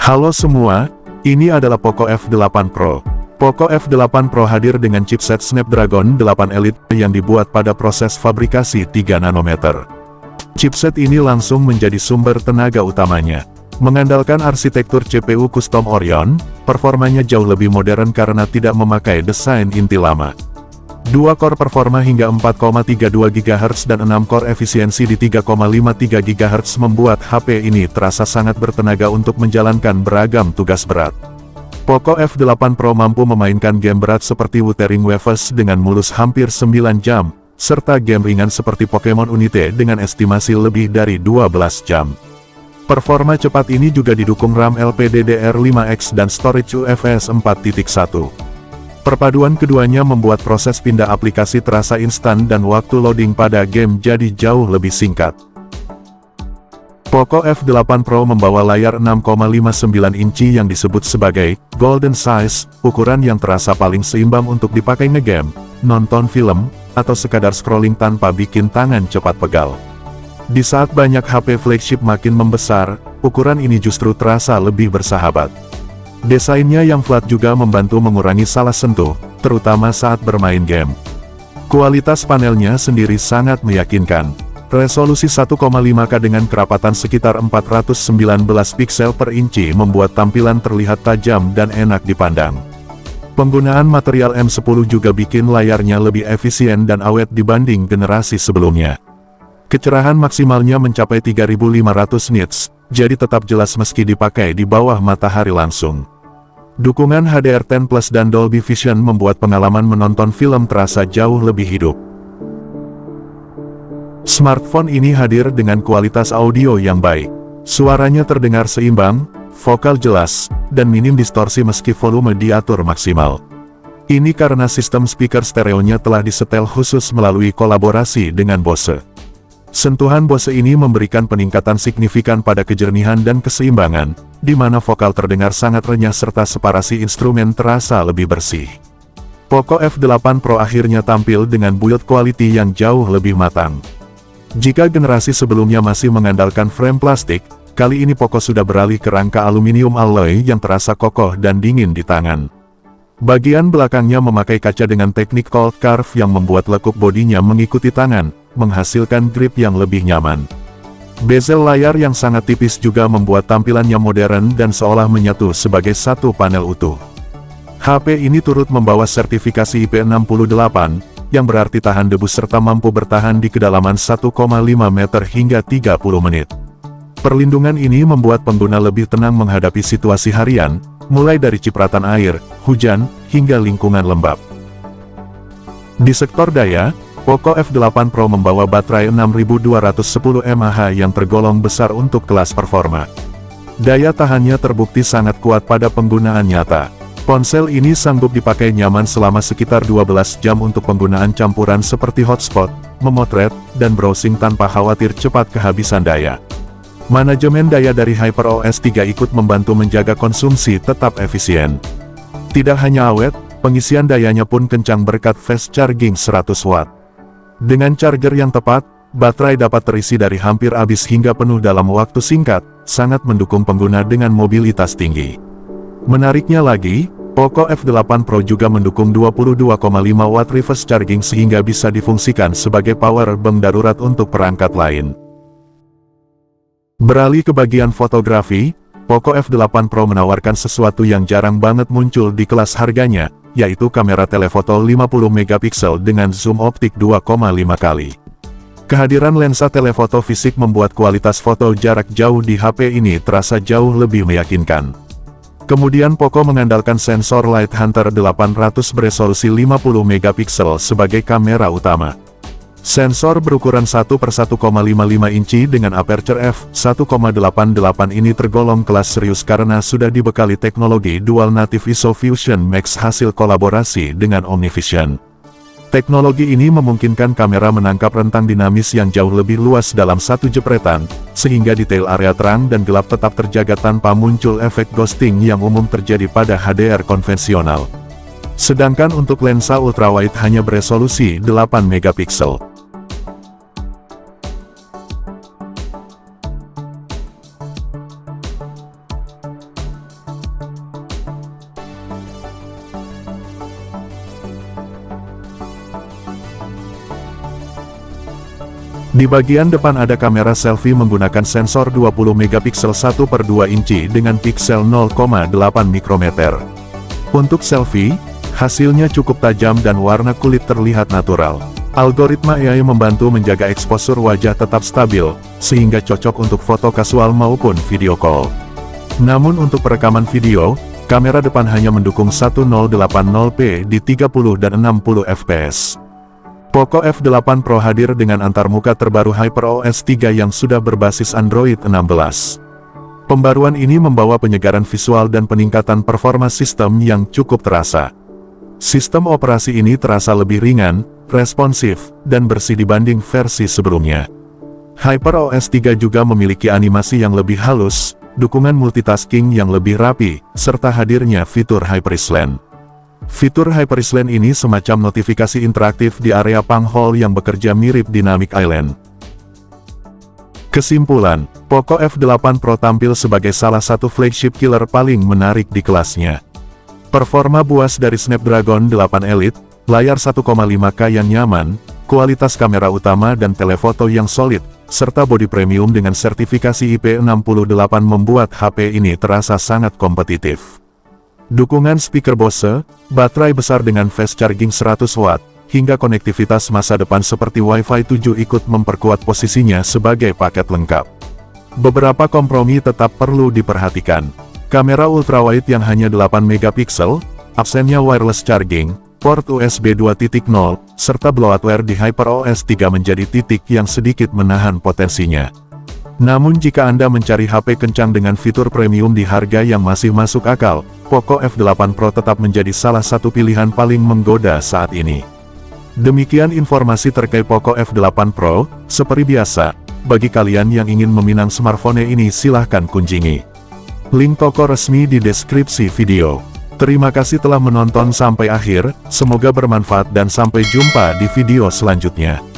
Halo semua, ini adalah Poco F8 Pro. Poco F8 Pro hadir dengan chipset Snapdragon 8 Elite yang dibuat pada proses fabrikasi 3 nanometer. Chipset ini langsung menjadi sumber tenaga utamanya. Mengandalkan arsitektur CPU custom Orion, performanya jauh lebih modern karena tidak memakai desain inti lama. 2 core performa hingga 4,32 GHz dan 6 core efisiensi di 3,53 GHz membuat HP ini terasa sangat bertenaga untuk menjalankan beragam tugas berat. Poco F8 Pro mampu memainkan game berat seperti Wuthering Waves dengan mulus hampir 9 jam, serta game ringan seperti Pokemon Unite dengan estimasi lebih dari 12 jam. Performa cepat ini juga didukung RAM LPDDR5X dan storage UFS 4.1. Perpaduan keduanya membuat proses pindah aplikasi terasa instan dan waktu loading pada game jadi jauh lebih singkat. Poco F8 Pro membawa layar 6,59 inci yang disebut sebagai golden size, ukuran yang terasa paling seimbang untuk dipakai ngegame, nonton film, atau sekadar scrolling tanpa bikin tangan cepat pegal. Di saat banyak HP flagship makin membesar, ukuran ini justru terasa lebih bersahabat. Desainnya yang flat juga membantu mengurangi salah sentuh, terutama saat bermain game. Kualitas panelnya sendiri sangat meyakinkan. Resolusi 1,5K dengan kerapatan sekitar 419 piksel per inci membuat tampilan terlihat tajam dan enak dipandang. Penggunaan material M10 juga bikin layarnya lebih efisien dan awet dibanding generasi sebelumnya. Kecerahan maksimalnya mencapai 3500 nits, jadi tetap jelas meski dipakai di bawah matahari langsung. Dukungan HDR10 Plus dan Dolby Vision membuat pengalaman menonton film terasa jauh lebih hidup. Smartphone ini hadir dengan kualitas audio yang baik. Suaranya terdengar seimbang, vokal jelas, dan minim distorsi meski volume diatur maksimal. Ini karena sistem speaker stereonya telah disetel khusus melalui kolaborasi dengan Bose. Sentuhan Bose ini memberikan peningkatan signifikan pada kejernihan dan keseimbangan, di mana vokal terdengar sangat renyah serta separasi instrumen terasa lebih bersih. Poco F8 Pro akhirnya tampil dengan build quality yang jauh lebih matang. Jika generasi sebelumnya masih mengandalkan frame plastik, kali ini Poco sudah beralih ke rangka aluminium alloy yang terasa kokoh dan dingin di tangan. Bagian belakangnya memakai kaca dengan teknik cold carve yang membuat lekuk bodinya mengikuti tangan, menghasilkan grip yang lebih nyaman. Bezel layar yang sangat tipis juga membuat tampilannya modern dan seolah menyatu sebagai satu panel utuh. HP ini turut membawa sertifikasi IP68, yang berarti tahan debu serta mampu bertahan di kedalaman 1,5 meter hingga 30 menit. Perlindungan ini membuat pengguna lebih tenang menghadapi situasi harian, mulai dari cipratan air, hujan, hingga lingkungan lembab. Di sektor daya, Poco F8 Pro membawa baterai 6210 mAh yang tergolong besar untuk kelas performa. Daya tahannya terbukti sangat kuat pada penggunaan nyata. Ponsel ini sanggup dipakai nyaman selama sekitar 12 jam untuk penggunaan campuran seperti hotspot, memotret, dan browsing tanpa khawatir cepat kehabisan daya. Manajemen daya dari HyperOS 3 ikut membantu menjaga konsumsi tetap efisien. Tidak hanya awet, pengisian dayanya pun kencang berkat fast charging 100 watt. Dengan charger yang tepat, baterai dapat terisi dari hampir habis hingga penuh dalam waktu singkat, sangat mendukung pengguna dengan mobilitas tinggi. Menariknya lagi, Poco F8 Pro juga mendukung 22,5 watt reverse charging sehingga bisa difungsikan sebagai power bank darurat untuk perangkat lain. Beralih ke bagian fotografi, Poco F8 Pro menawarkan sesuatu yang jarang banget muncul di kelas harganya, yaitu kamera telefoto 50 megapiksel dengan zoom optik 2,5 kali. Kehadiran lensa telefoto fisik membuat kualitas foto jarak jauh di HP ini terasa jauh lebih meyakinkan. Kemudian Poco mengandalkan sensor Light Hunter 800 beresolusi 50 megapiksel sebagai kamera utama. Sensor berukuran 1/1,55 inci dengan aperture f1,88 ini tergolong kelas serius karena sudah dibekali teknologi Dual Native ISO Fusion Max hasil kolaborasi dengan OmniVision. Teknologi ini memungkinkan kamera menangkap rentang dinamis yang jauh lebih luas dalam satu jepretan, sehingga detail area terang dan gelap tetap terjaga tanpa muncul efek ghosting yang umum terjadi pada HDR konvensional. Sedangkan untuk lensa ultrawide hanya beresolusi 8 megapiksel. Di bagian depan ada kamera selfie menggunakan sensor 20 megapiksel 1/2 inci dengan piksel 0,8 mikrometer. Untuk selfie, hasilnya cukup tajam dan warna kulit terlihat natural. Algoritma AI membantu menjaga eksposur wajah tetap stabil, sehingga cocok untuk foto kasual maupun video call. Namun untuk perekaman video, kamera depan hanya mendukung 1080p di 30 dan 60 fps. Poco F8 Pro hadir dengan antarmuka terbaru HyperOS 3 yang sudah berbasis Android 16. Pembaruan ini membawa penyegaran visual dan peningkatan performa sistem yang cukup terasa. Sistem operasi ini terasa lebih ringan, responsif, dan bersih dibanding versi sebelumnya. HyperOS 3 juga memiliki animasi yang lebih halus, dukungan multitasking yang lebih rapi, serta hadirnya fitur Hyperisland. Fitur Hyperisland ini semacam notifikasi interaktif di area panghole yang bekerja mirip Dynamic Island. Kesimpulan, Poco F8 Pro tampil sebagai salah satu flagship killer paling menarik di kelasnya. Performa buas dari Snapdragon 8 Elite, layar 1,5K yang nyaman, kualitas kamera utama dan telefoto yang solid, serta bodi premium dengan sertifikasi IP68 membuat HP ini terasa sangat kompetitif. Dukungan speaker Bose, baterai besar dengan fast charging 100 watt, hingga konektivitas masa depan seperti Wi-Fi 7 ikut memperkuat posisinya sebagai paket lengkap. Beberapa kompromi tetap perlu diperhatikan. Kamera ultrawide yang hanya 8 megapiksel, absennya wireless charging, port USB 2.0, serta bloatware di HyperOS 3 menjadi titik yang sedikit menahan potensinya. Namun jika Anda mencari HP kencang dengan fitur premium di harga yang masih masuk akal, Poco F8 Pro tetap menjadi salah satu pilihan paling menggoda saat ini. Demikian informasi terkait Poco F8 Pro. Seperti biasa, bagi kalian yang ingin meminang smartphone ini silahkan kunjungi link toko resmi di deskripsi video. Terima kasih telah menonton sampai akhir, semoga bermanfaat dan sampai jumpa di video selanjutnya.